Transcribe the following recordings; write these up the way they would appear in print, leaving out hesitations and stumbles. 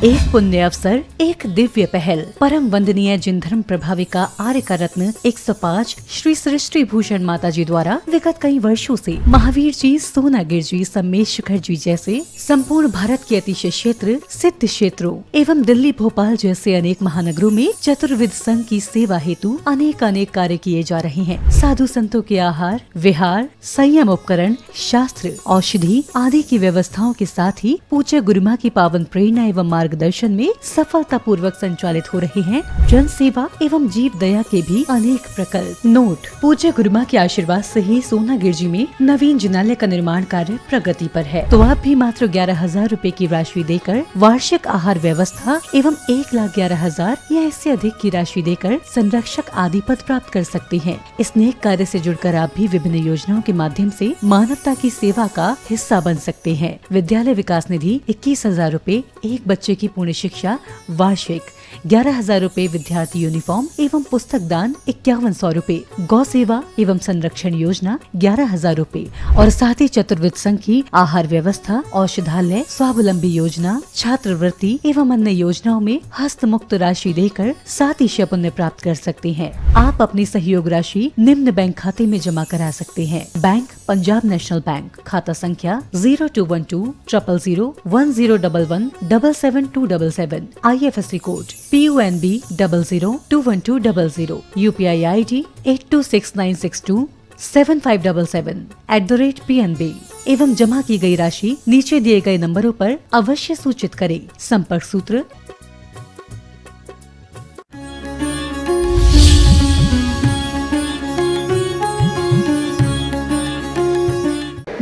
एक पुण्य अवसर, एक दिव्य पहल। परम वंदनीय जिन धर्म प्रभाविका आर्य का रत्न 105 श्री सृष्टि भूषण माता जी द्वारा विगत कई वर्षों से महावीर जी, सोनागिर जी, सम्मेश शिखर जी जैसे संपूर्ण भारत के अतिशय क्षेत्र, सिद्ध क्षेत्रों एवं दिल्ली, भोपाल जैसे अनेक महानगरों में चतुर्विद संघ की सेवा हेतु अनेक कार्य किए जा रहे हैं। साधु संतों के आहार, विहार, संयम उपकरण, शास्त्र, औषधि आदि की व्यवस्थाओं के साथ ही पूज्य गुरुमा की पावन प्रेरणा एवं मार्गदर्शन में सफलता पूर्वक संचालित हो रहे हैं जन सेवा एवं जीव दया के भी अनेक प्रकल्प। नोट: पूज्य गुरुमा के आशीर्वाद से ही सोनागिर जी में नवीन जिनालय का निर्माण कार्य प्रगति पर है। तो आप भी मात्र 11,000 रूपए की राशि देकर वार्षिक आहार व्यवस्था एवं 1,11,000 या इससे अधिक की राशि देकर संरक्षक आदि पद प्राप्त कर सकते हैं। इस नेक कार्य से जुड़कर आप भी विभिन्न योजनाओं के माध्यम से मानवता की सेवा का हिस्सा बन सकते हैं। विद्यालय विकास निधि 21,000 रूपए, एक बच्चे की पूर्ण शिक्षा वार्षिक, 11,000 रूपए विद्यार्थी यूनिफॉर्म एवं पुस्तक दान 5,100 रूपए, गौ सेवा एवं संरक्षण योजना 11,000 रूपए और साथ ही चतुर्विद संघ की आहार व्यवस्था, औषधालय, स्वावलंबी योजना, छात्रवृत्ति एवं अन्य योजनाओं में हस्त मुक्त राशि देकर 7 पुण्य प्राप्त कर सकते हैं। आप अपनी सहयोग राशि निम्न बैंक खाते में जमा करा सकते हैं। बैंक: पंजाब नेशनल बैंक, खाता संख्या 0212 000 1011 77277, IFSC code PUNB 00212000, UPI ID 826962 7577 @PNB एवं जमा की गई राशि नीचे दिए गए नंबरों पर अवश्य सूचित करें। संपर्क सूत्र: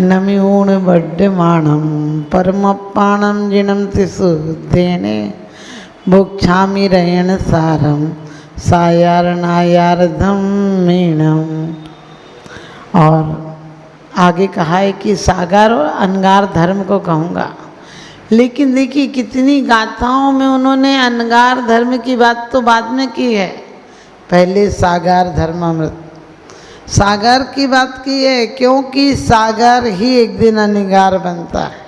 नमिऊण वड्यमाणं परमप्पाणं जिनं तिसुद्धेने भोक्षामि रयण सारं सायारणायार्धम मीणम। और आगे कहा है कि सागर और अनगार धर्म को कहूँगा, लेकिन देखिए कितनी गाथाओं में उन्होंने अनगार धर्म की बात तो बाद में की है, पहले सागर धर्मामृत सागर की बात की है, क्योंकि सागर ही एक दिन अनगार बनता है।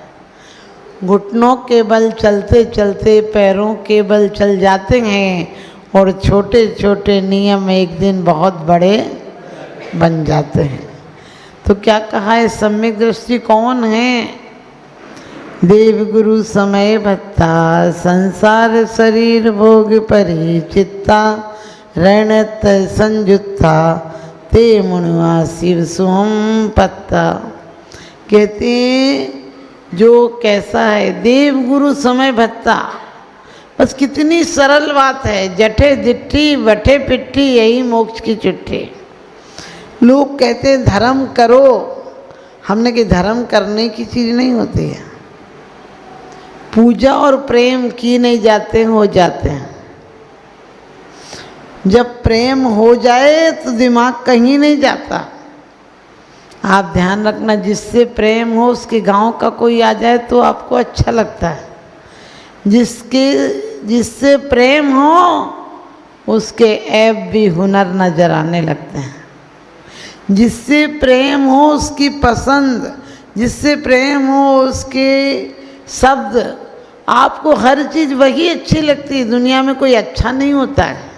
घुटनों के बल चलते चलते पैरों के बल चल जाते हैं और छोटे छोटे नियम एक दिन बहुत बड़े बन जाते हैं। तो क्या कहा है, सम्यक दृष्टि कौन है? देव गुरु समय भत्ता संसार शरीर भोग परिचित्ता रणत संयुत्ता ते मुनुआ शिव सुहम पत्ता। कहते जो कैसा है देव गुरु समय भत्ता, बस कितनी सरल बात है, जठे दिट्ठी बठे पिट्ठी यही मोक्ष की चिट्ठी। लोग कहते हैं धर्म करो, हमने कि धर्म करने की चीज़ नहीं होती है, पूजा और प्रेम की नहीं जाते हैं, हो जाते हैं। जब प्रेम हो जाए तो दिमाग कहीं नहीं जाता। आप ध्यान रखना, जिससे प्रेम हो उसके गांव का कोई आ जाए तो आपको अच्छा लगता है, जिससे प्रेम हो उसके ऐब भी हुनर नजर आने लगते हैं। जिससे प्रेम हो उसकी पसंद, जिससे प्रेम हो उसके शब्द, आपको हर चीज़ वही अच्छी लगती है। दुनिया में कोई अच्छा नहीं होता है,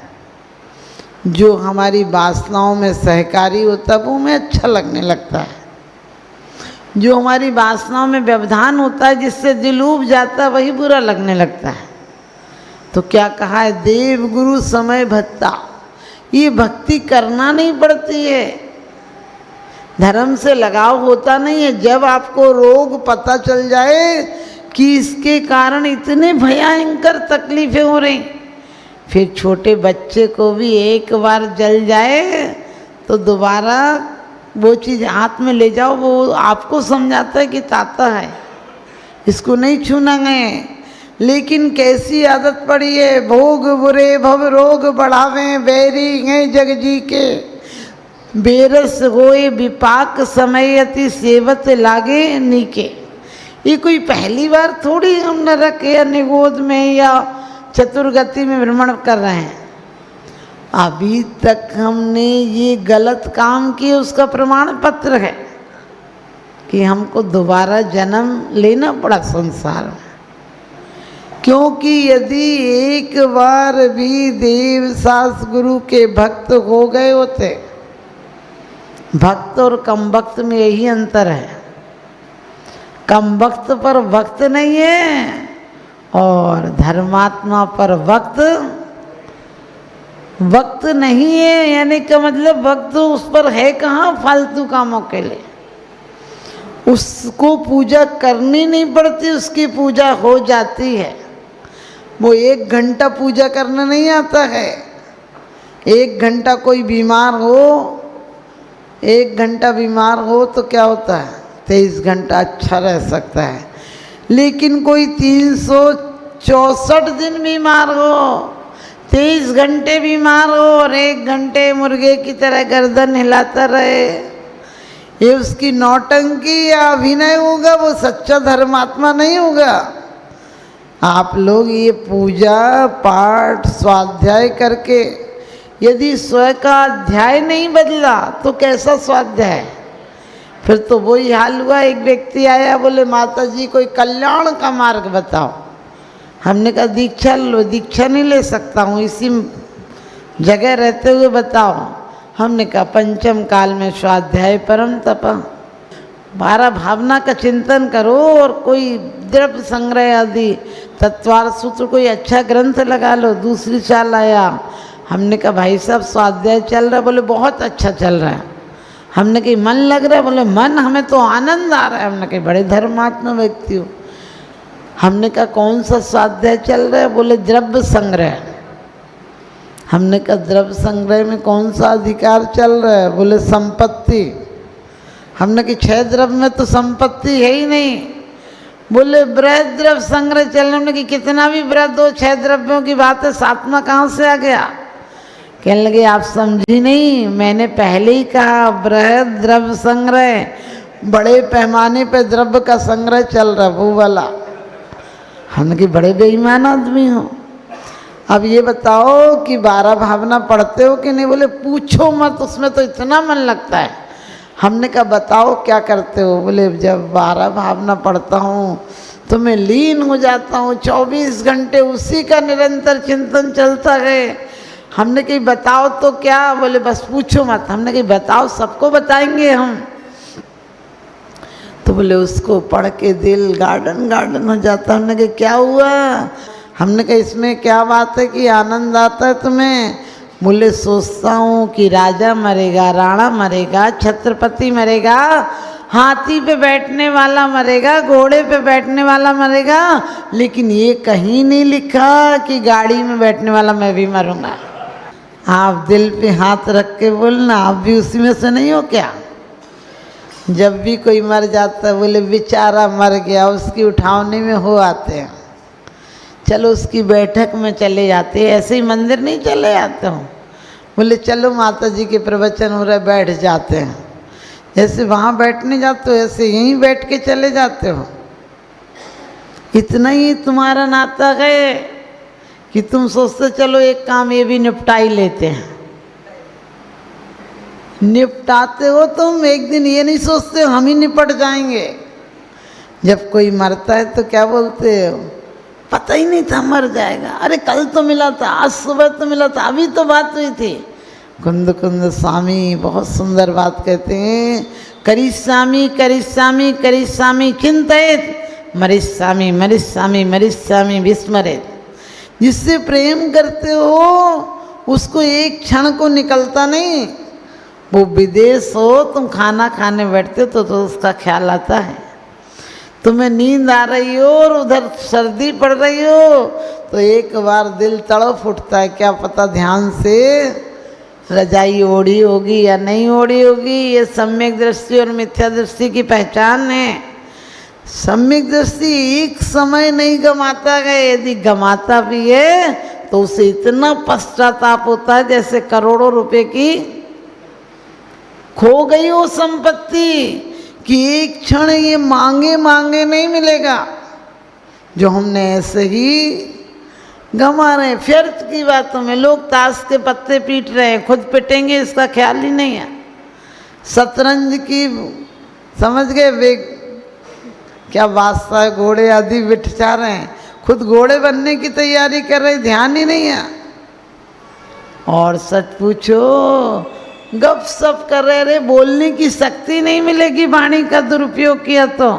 जो हमारी वासनाओं में सहकारी होता है वो हमें अच्छा लगने लगता है। जो हमारी वासनाओं में व्यवधान होता है, जिससे दिल ऊब जाता है, वही बुरा लगने लगता है। तो क्या कहा है, देव गुरु समय भत्ता। ये भक्ति करना नहीं पड़ती है, धर्म से लगाव होता नहीं है। जब आपको रोग पता चल जाए कि इसके कारण इतने भयंकर तकलीफें हो रही, फिर छोटे बच्चे को भी एक बार जल जाए तो दोबारा वो चीज़ हाथ में ले जाओ, वो आपको समझाता है कि ताता है, इसको नहीं छूना है। लेकिन कैसी आदत पड़ी है, भोग बुरे भव रोग बढ़ावे बैरी हैं जग जी के, बेरस होए विपाक समय अति सेवत लागे नीके। ये कोई पहली बार थोड़ी हम नरक या निगोद में या चतुर्गति में भ्रमण कर रहे हैं। अभी तक हमने ये गलत काम किए, उसका प्रमाण पत्र है कि हमको दोबारा जन्म लेना पड़ा संसार में। क्योंकि यदि एक बार भी देव सास गुरु के भक्त हो गए होते, भक्त और कम भक्त में यही अंतर है, कम भक्त पर भक्त नहीं है और धर्मात्मा पर वक्त नहीं है। यानी का मतलब वक्त उस पर है कहाँ फालतू कामों के लिए, उसको पूजा करनी नहीं पड़ती, उसकी पूजा हो जाती है। वो 1 घंटा पूजा करना नहीं आता है। 1 घंटा कोई बीमार हो, 1 घंटा बीमार हो तो क्या होता है, 23 घंटा अच्छा रह सकता है। लेकिन कोई 364 दिन बीमार हो, 23 घंटे बीमार हो और 1 घंटे मुर्गे की तरह गर्दन हिलाता रहे, ये उसकी नौटंकी या अभिनय होगा, वो सच्चा धर्मात्मा नहीं होगा। आप लोग ये पूजा पाठ स्वाध्याय करके यदि स्वयं का अध्याय नहीं बदला तो कैसा स्वाध्याय, फिर तो वही हाल हुआ। एक व्यक्ति आया, बोले माता जी कोई कल्याण का मार्ग बताओ। हमने कहा दीक्षा लो। दीक्षा नहीं ले सकता हूँ, इसी जगह रहते हुए बताओ। हमने कहा पंचम काल में स्वाध्याय परम तप, 12 भावना का चिंतन करो और कोई द्रव्य संग्रह आदि तत्वार सूत्र कोई अच्छा ग्रंथ लगा लो। दूसरी चाल आया, हमने कहा भाई साहब स्वाध्याय चल रहा है, बोले बहुत अच्छा चल रहा है। हमने कहा मन लग रहा है, बोले मन हमें तो आनंद आ रहा है। हमने कहा बड़े धर्मात्मा व्यक्ति हो। हमने कहा कौन सा स्वाध्याय चल रहा है, बोले द्रव्य संग्रह। हमने कहा द्रव्य संग्रह में कौन सा अधिकार चल रहा है, बोले संपत्ति। हमने कहा 6 द्रव्य में तो संपत्ति है ही नहीं, बोले बृहद द्रव्य संग्रह चल रहा है। कि कितना भी बृहद हो, 6 द्रव्यों की बात है, 7वां कहाँ से आ गया। कहने लगे आप समझी नहीं, मैंने पहले ही कहा बृहद द्रव्य संग्रह, बड़े पैमाने पे द्रव्य का संग्रह चल रहा वो वाला। हमने कि बड़े बेईमान आदमी हो। अब ये बताओ कि 12 भावना पढ़ते हो कि नहीं, बोले पूछो मत, उसमें तो इतना मन लगता है। हमने कहा बताओ क्या करते हो, बोले जब 12 भावना पढ़ता हूँ तो मैं लीन हो जाता हूँ, 24 घंटे उसी का निरंतर चिंतन चलता है। हमने कही बताओ तो क्या, बोले बस पूछो मत। हमने कही बताओ, सबको बताएंगे हम। तो बोले उसको पढ़ के दिल गार्डन हो जाता। हमने कहा क्या हुआ, हमने कहा इसमें क्या बात है कि आनंद आता है तुम्हें। बोले सोचता हूँ कि राजा मरेगा, राणा मरेगा, छत्रपति मरेगा, हाथी पे बैठने वाला मरेगा, घोड़े पे बैठने वाला मरेगा, लेकिन ये कहीं नहीं लिखा कि गाड़ी में बैठने वाला मैं भी मरूंगा। आप दिल पे हाथ रख के बोलना, आप भी उसी में से नहीं हो क्या। जब भी कोई मर जाता है बोले बेचारा मर गया, उसकी उठावने में हो आते हैं, चलो उसकी बैठक में चले जाते हैं। ऐसे ही मंदिर नहीं चले जाते हो, बोले चलो माता जी के प्रवचन हो रहा है, बैठ जाते हैं। जैसे वहाँ बैठने जाते हो ऐसे यहीं बैठ के चले जाते हो। इतना ही तुम्हारा नाता है कि तुम सोचते चलो एक काम ये भी निपटा ही लेते हैं। निपटाते हो तुम, एक दिन ये नहीं सोचते हो हम ही निपट जाएंगे। जब कोई मरता है तो क्या बोलते हो, पता ही नहीं था मर जाएगा, अरे कल तो मिला था, आज सुबह तो मिला था, अभी तो बात हुई थी। कुंद कुंद स्वामी बहुत सुंदर बात कहते हैं, करिष्यामि करिष्यामि करिष्यामि चिंतयेत मरिष्यामि मरिष्यामि मरिष्यामि विस्मरेत। जिससे प्रेम करते हो उसको एक क्षण को निकलता नहीं। वो विदेश हो, तुम खाना खाने बैठते हो तो उसका ख्याल आता है। तुम्हें नींद आ रही हो और उधर सर्दी पड़ रही हो तो एक बार दिल तड़प उठता है, क्या पता ध्यान से रजाई ओढ़ी होगी या नहीं ओढ़ी होगी। ये सम्यक दृष्टि और मिथ्या दृष्टि की पहचान है। सम्यक दृष्टि एक समय नहीं गमाता है, यदि गमाता भी है तो उसे इतना पश्चाताप होता है जैसे करोड़ों रुपए की खो गई हो संपत्ति, कि एक क्षण ये मांगे मांगे नहीं मिलेगा जो हमने ऐसे ही गंवा रहे हैं। व्यर्थ की बातों में लोग ताश के पत्ते पीट रहे हैं, खुद पिटेंगे इसका ख्याल ही नहीं है। शतरंज की समझ गए वे क्या बादशाह घोड़े आदि बिठा रहे हैं, खुद घोड़े बनने की तैयारी कर रहे, ध्यान ही नहीं है। और सच पूछो गप सप कर रहे, बोलने की शक्ति नहीं मिलेगी वाणी का दुरुपयोग किया तो।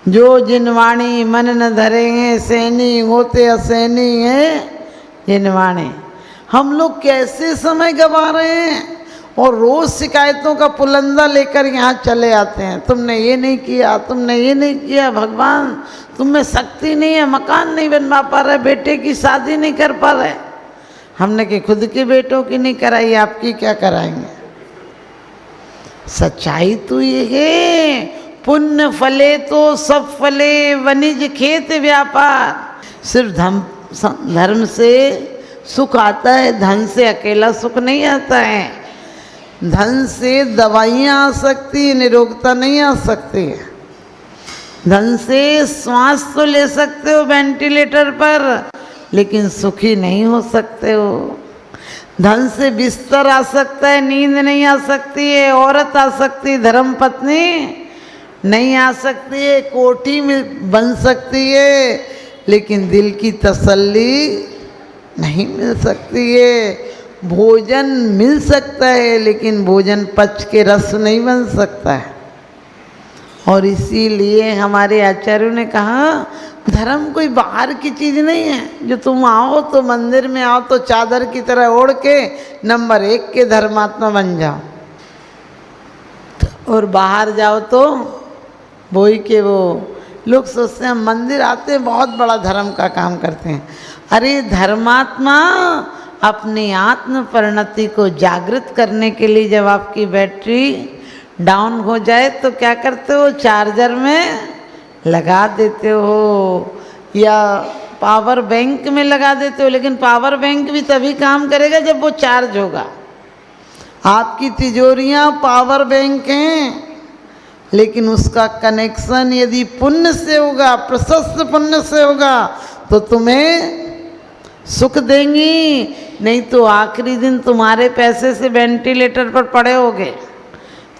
जो जिन वाणी मन न धरेंगे, सैनी होते असैनी है जिन वाणी। हम लोग कैसे समय गंवा रहे हैं और रोज शिकायतों का पुलंदा लेकर यहाँ चले आते हैं। तुमने ये नहीं किया, तुमने ये नहीं किया, भगवान तुम में शक्ति नहीं है, मकान नहीं बनवा पा रहे, बेटे की शादी नहीं कर पा रहे। हमने कि खुद के बेटों की नहीं कराई, आपकी क्या कराएंगे। सच्चाई तो ये है, पुण्य फले तो सब फले, वनिज खेत व्यापार। सिर्फ धर्म से सुख आता है, धन से अकेला सुख नहीं आता है। धन से दवाइयाँ आ सकती है, निरोगता नहीं आ सकती है। धन से श्वास तो ले सकते हो वेंटिलेटर पर, लेकिन सुखी नहीं हो सकते हो। धन से बिस्तर आ सकता है, नींद नहीं आ सकती है। औरत आ सकती है, धर्म पत्नी नहीं आ सकती है। कोठी में बन सकती है, लेकिन दिल की तसल्ली नहीं मिल सकती है। भोजन मिल सकता है, लेकिन भोजन पच के रस नहीं बन सकता है। और इसीलिए हमारे आचार्यों ने कहा धर्म कोई बाहर की चीज़ नहीं है जो तुम आओ तो मंदिर में आओ तो चादर की तरह ओढ़ के नंबर 1 के धर्मात्मा बन जाओ, और बाहर जाओ तो वही के वो लोग सोचते हैं मंदिर आते हैं बहुत बड़ा धर्म का काम करते हैं। अरे धर्मात्मा अपनी आत्म परिणति को जागृत करने के लिए जब आपकी बैटरी डाउन हो जाए तो क्या करते हो, चार्जर में लगा देते हो या पावर बैंक में लगा देते हो। लेकिन पावर बैंक भी तभी काम करेगा जब वो चार्ज होगा। आपकी तिजोरियां पावर बैंक हैं, लेकिन उसका कनेक्शन यदि पुण्य से होगा, प्रशस्त पुण्य से होगा, तो तुम्हें सुख देंगी। नहीं तो आखिरी दिन तुम्हारे पैसे से वेंटिलेटर पर पड़े होगे।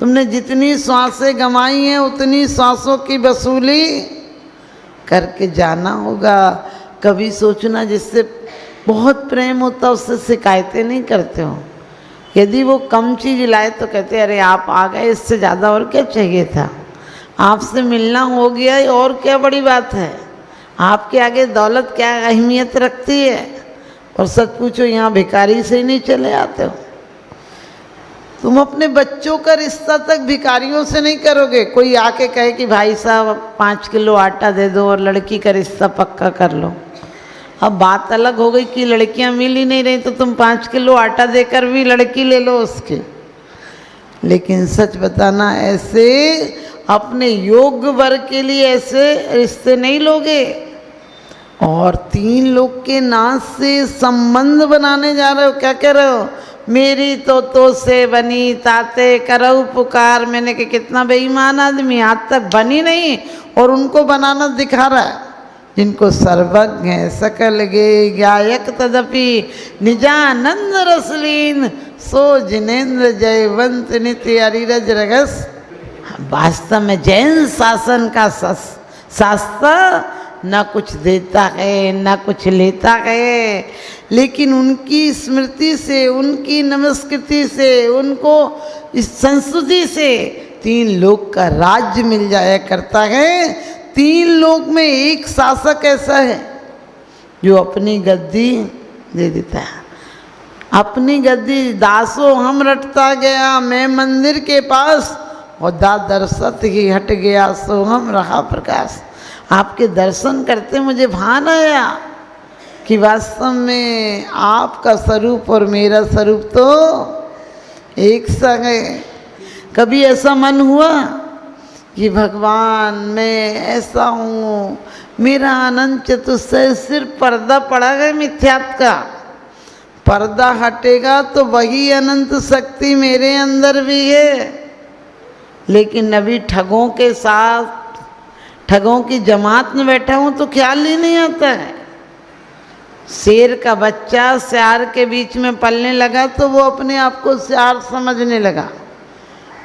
तुमने जितनी सांसें गंवाई हैं उतनी सांसों की वसूली करके जाना होगा। कभी सोचना जिससे बहुत प्रेम होता उससे शिकायतें नहीं करते हो। यदि वो कम चीज़ लाए तो कहते अरे आप आ गए, इससे ज़्यादा और क्या चाहिए था, आपसे मिलना हो गया और क्या बड़ी बात है, आपके आगे दौलत क्या अहमियत रखती है। और सच पूछो यहाँ भिखारी से ही नहीं चले आते हो। तुम अपने बच्चों का रिश्ता तक भिखारियों से नहीं करोगे। कोई आके कहे कि भाई साहब 5 किलो आटा दे दो और लड़की का रिश्ता पक्का कर लो। अब बात अलग हो गई कि लड़कियां मिल ही नहीं रही तो तुम 5 किलो आटा देकर भी लड़की ले लो उसके। लेकिन सच बताना ऐसे अपने योग्य वर्ग के लिए ऐसे रिश्ते नहीं लोगे। और 3 लोग के नाच से संबंध बनाने जा रहे हो। क्या कह रहे हो, मेरी तो से बनी ताते करऊ पुकार। मैंने कि कितना बेईमान आदमी, आज तक बनी नहीं और उनको बनाना दिखा रहा है। जिनको सर्वज्ञ है सकल गे गायक तदपि निजानंद रसलीन, सो जिनेन्द्र जयवंत नित्य अरिरज रगस। वास्तव में जैन शासन का शास्त्र न कुछ देता है न कुछ लेता है, लेकिन उनकी स्मृति से, उनकी नमस्कृति से, उनको इस संस्कृति से 3 लोक का राज्य मिल जाया करता है। 3 लोक में एक शासक ऐसा है जो अपनी गद्दी दे देता है। अपनी गद्दी दासो हम रटता गया मैं मंदिर के पास, और दर्शत ही हट गया सो हम रहा प्रकाश। आपके दर्शन करते मुझे भान आया कि वास्तव में आपका स्वरूप और मेरा स्वरूप तो एक सा है। कभी ऐसा मन हुआ कि भगवान मैं ऐसा हूँ, मेरा अनंत चतुष्टय सिर्फ पर्दा पड़ा है मिथ्यात्व का। पर्दा हटेगा तो वही अनंत शक्ति मेरे अंदर भी है। लेकिन अभी ठगों के साथ, ठगों की जमात में बैठा हूँ तो ख्याल ही नहीं आता है। शेर का बच्चा सियार के बीच में पलने लगा तो वो अपने आप को सियार समझने लगा।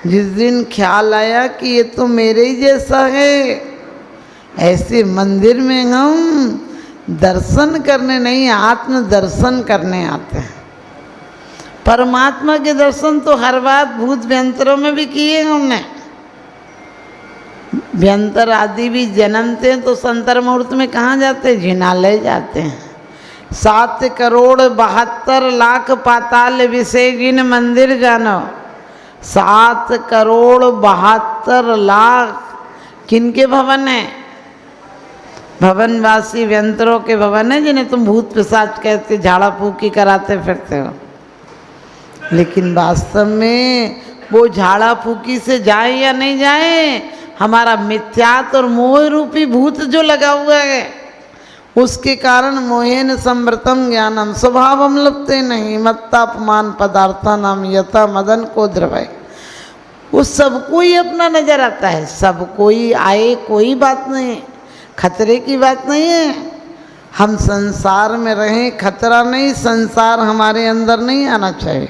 जिस दिन ख्याल आया कि ये तो मेरे ही जैसा है, ऐसे मंदिर में हम दर्शन करने नहीं, आत्म दर्शन करने आते हैं। परमात्मा के दर्शन तो हर बात भूत व्यंतरों में भी किए हमने। व्यंतर आदि भी जन्मते हैं तो संतर मुहूर्त में कहाँ जाते हैं? जिनालय जाते हैं। 7,72,00,000 पाताल विषय जिन मंदिर जानो। 7,72,00,000 किनके भवन है? भवनवासी व्यंतरों के भवन है, जिन्हें तुम भूत पिशाच कहते, झाड़ा फूकी कराते फिरते हो। लेकिन वास्तव में वो झाड़ा फूकी से जाए या नहीं जाए, हमारा मिथ्यात्व और मोह रूपी भूत जो लगा हुआ है, उसके कारण मोहेन संवृतम ज्ञानम स्वभावम लपते नहीं मत्तापमान पदार्था नाम यथा मदन को द्रवय। वो सबको ही अपना नजर आता है, सबको ही आए, कोई बात नहीं, खतरे की बात नहीं है। हम संसार में रहें, खतरा नहीं, संसार हमारे अंदर नहीं आना चाहिए।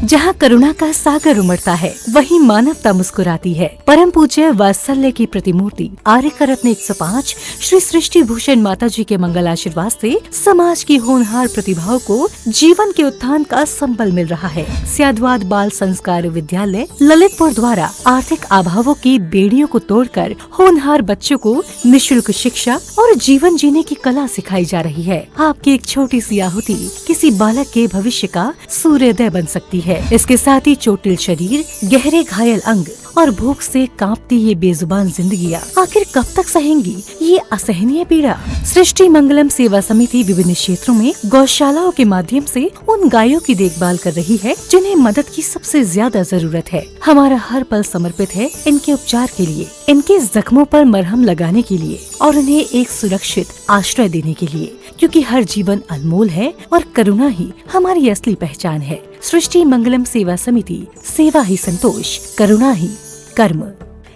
जहाँ करुणा का सागर उमड़ता है, वहीं मानवता मुस्कुराती है। परम पूज्य वात्सल्य की प्रतिमूर्ति आर्यका रत्न 105 श्री सृष्टि भूषण माता जी के मंगल आशीर्वाद से समाज की होनहार प्रतिभाओं को जीवन के उत्थान का संबल मिल रहा है। स्याद्वाद बाल संस्कार विद्यालय ललितपुर द्वारा आर्थिक अभावों की बेड़ियों को तोड़कर होनहार बच्चों को निःशुल्क शिक्षा और जीवन जीने की कला सिखाई जा रही है। आपकी एक छोटी सी आहुति किसी बालक के भविष्य का सूर्योदय बन सकती है। इसके साथ ही चोटिल शरीर, गहरे घायल अंग और भूख से कांपती ये बेजुबान जिंदगियां आखिर कब तक सहेंगी ये असहनीय पीड़ा। सृष्टि मंगलम सेवा समिति विभिन्न क्षेत्रों में गौशालाओं के माध्यम से उन गायों की देखभाल कर रही है जिन्हें मदद की सबसे ज्यादा जरूरत है। हमारा हर पल समर्पित है इनके उपचार के लिए, इनके जख्मों पर मरहम लगाने के लिए और उन्हें एक सुरक्षित आश्रय देने के लिए, क्योंकि हर जीवन अनमोल है और करुणा ही हमारी असली पहचान है। सृष्टि मंगलम सेवा समिति, सेवा ही संतोष, करुणा ही कर्म।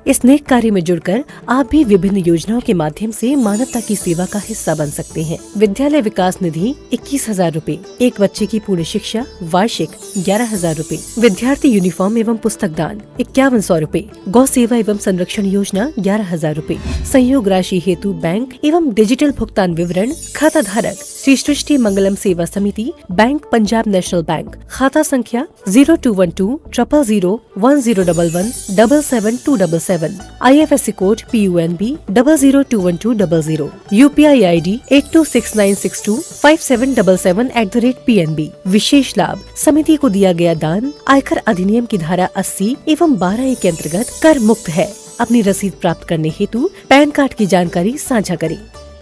इस नेक कार्य में जुड़कर आप भी विभिन्न योजनाओं के माध्यम से मानवता की सेवा का हिस्सा बन सकते हैं। विद्यालय विकास निधि 21,000 रूपए, एक बच्चे की पूर्ण शिक्षा वार्षिक 11,000 रूपए, विद्यार्थी यूनिफॉर्म एवं पुस्तक दान 5100 रूपए, गौ सेवा एवं संरक्षण योजना 11,000 रूपए, संयोग राशि हेतु बैंक एवं डिजिटल भुगतान विवरण खाता धारक श्री सृष्टि मंगलम सेवा समिति, बैंक पंजाब नेशनल बैंक, खाता संख्या 0212001011777277, IFSC code PUNB 0021200, UPI ID 8269625777@PNB। विशेष लाभ, समिति को दिया गया दान आयकर अधिनियम की धारा 80 एवं 12A के अंतर्गत कर मुक्त है। अपनी रसीद प्राप्त करने हेतु पैन कार्ड की जानकारी साझा करें।